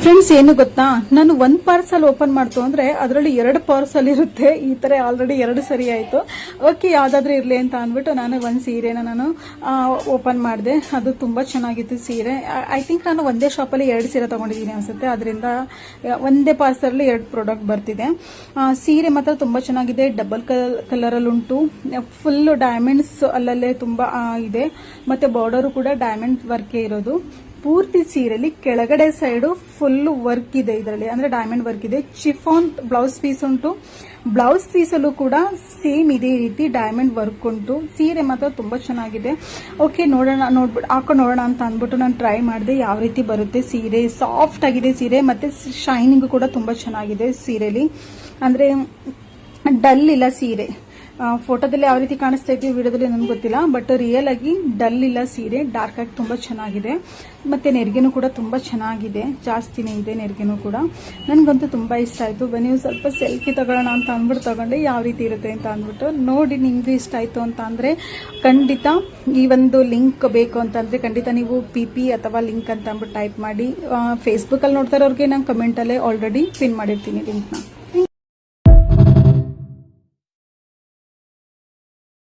Friends, ಏನು ಗೊತ್ತಾ, ನಾನು ಒಂದು ಪಾರ್ಸಲ್ ಓಪನ್ ಮಾಡ್ತು ಅಂದ್ರೆ ಅದರಲ್ಲಿ 2 ಪಾರ್ಸಲ್ ಇರುತ್ತೆ. ಈ ತರ ಆಲ್ರೆಡಿ 2 ಸರಿ ಆಯ್ತು. ಓಕೆ, ಯಾವ್ದಾದ್ರೂ ಇರ್ಲಿ ಅಂತ ಅಂದ್ಬಿಟ್ಟು ನಾನು ಒಂದು ಸೀರೆನ ನಾನು ಓಪನ್ ಮಾಡಿದೆ. ಅದು ತುಂಬಾ ಚೆನ್ನಾಗಿತ್ತು ಸೀರೆ. ಐ ಥಿಂಕ್ ನಾನು ಒಂದೇ ಶಾಪಲ್ಲಿ 2 ಸೀರೆ ತಗೊಂಡಿದ್ದೀನಿ ಅನ್ಸುತ್ತೆ. ಅದರಿಂದ ಒಂದೇ ಪಾರ್ಸಲ್ 2 ಪ್ರಾಡಕ್ಟ್ ಬರ್ತಿದೆ. ಸೀರೆ ಮಾತ್ರ ತುಂಬಾ ಚೆನ್ನಾಗಿದೆ. ಡಬಲ್ ಕಲರ್ ಅಲ್ಲಿ ಉಂಟು. ಫುಲ್ ಡೈಮಂಡ್ಸ್ ಅಲ್ಲಲ್ಲೇ ತುಂಬಾ ಇದೆ. ಮತ್ತೆ ಬಾರ್ಡರ್ ಕೂಡ ಡೈಮಂಡ್ ವರ್ಕ್ ಇರೋದು. ಪೂರ್ತಿ ಸೀರೆಯಲ್ಲಿ ಕೆಳಗಡೆ ಸೈಡ್ ಫುಲ್ ವರ್ಕ್ ಇದೆ. ಇದರಲ್ಲಿ ಅಂದ್ರೆ ಡೈಮಂಡ್ ವರ್ಕ್ ಇದೆ. ಶಿಫಾನ್ ಬ್ಲೌಸ್ ಪೀಸ್ ಉಂಟು. ಬ್ಲೌಸ್ ಪೀಸ್ ಅಲ್ಲೂ ಕೂಡ ಸೇಮ್ ಇದೇ ರೀತಿ ಡೈಮಂಡ್ ವರ್ಕ್ ಉಂಟು. ಸೀರೆ ಮಾತ್ರ ತುಂಬಾ ಚೆನ್ನಾಗಿದೆ. ಓಕೆ, ಹಾಕೊಂಡು ನೋಡೋಣ ಅಂತ ಅಂದ್ಬಿಟ್ಟು ನಾನು ಟ್ರೈ ಮಾಡಿದೆ ಯಾವ ರೀತಿ ಬರುತ್ತೆ ಸೀರೆ. ಸಾಫ್ಟ್ ಆಗಿದೆ ಸೀರೆ, ಮತ್ತೆ ಶೈನಿಂಗ್ ಕೂಡ ತುಂಬಾ ಚೆನ್ನಾಗಿದೆ ಸೀರೆಲಿ. ಅಂದ್ರೆ ಡಲ್ ಇಲ್ಲ ಸೀರೆ. ಫೋಟೋದಲ್ಲಿ ಯಾವ ರೀತಿ ಕಾಣಿಸ್ತಾ ಇದ್ದೀವಿ, ವಿಡಿಯೋದಲ್ಲಿ ನನಗೆ ಗೊತ್ತಿಲ್ಲ, ಬಟ್ ರಿಯಲ್ ಆಗಿ ಡಲ್ ಇಲ್ಲ ಸೀರೆ. ಡಾರ್ಕ್ ಆಗಿ ತುಂಬಾ ಚೆನ್ನಾಗಿದೆ. ಮತ್ತೆ ನೆರಿಗೆನೂ ಕೂಡ ತುಂಬಾ ಚೆನ್ನಾಗಿದೆ. ಜಾಸ್ತಿನೇ ಇದೆ ನೆರಿಗೆನೂ ಕೂಡ. ನನಗಂತೂ ತುಂಬಾ ಇಷ್ಟ ಆಯ್ತು. ಬನ್ನಿ ಸ್ವಲ್ಪ ಸೆಲ್ಫಿ ತಗೊಳ್ಳೋಣ ಅಂತ ಅಂದ್ಬಿಟ್ಟು ತಗೊಂಡೆ ಯಾವ ರೀತಿ ಇರುತ್ತೆ ಅಂತ ಅಂದ್ಬಿಟ್ಟು. ನೋಡಿ, ನಿಮ್ಗೂ ಇಷ್ಟ ಆಯ್ತು ಅಂತ ಅಂದ್ರೆ ಖಂಡಿತ ಈ ಒಂದು ಲಿಂಕ್ ಬೇಕು ಅಂತಂದ್ರೆ ಖಂಡಿತ ನೀವು PP ಅಥವಾ ಲಿಂಕ್ ಅಂತ ಅಂದ್ಬಿಟ್ಟು ಟೈಪ್ ಮಾಡಿ. ಫೇಸ್ಬುಕ್ ಅಲ್ಲಿ ನೋಡ್ತಾ ಇರೋರಿಗೆ ನಾನು ಕಮೆಂಟ್ ಅಲ್ಲೇ ಆಲ್ರೆಡಿ ಪಿನ್ ಮಾಡಿರ್ತೀನಿ ಲಿಂಕ್ನ.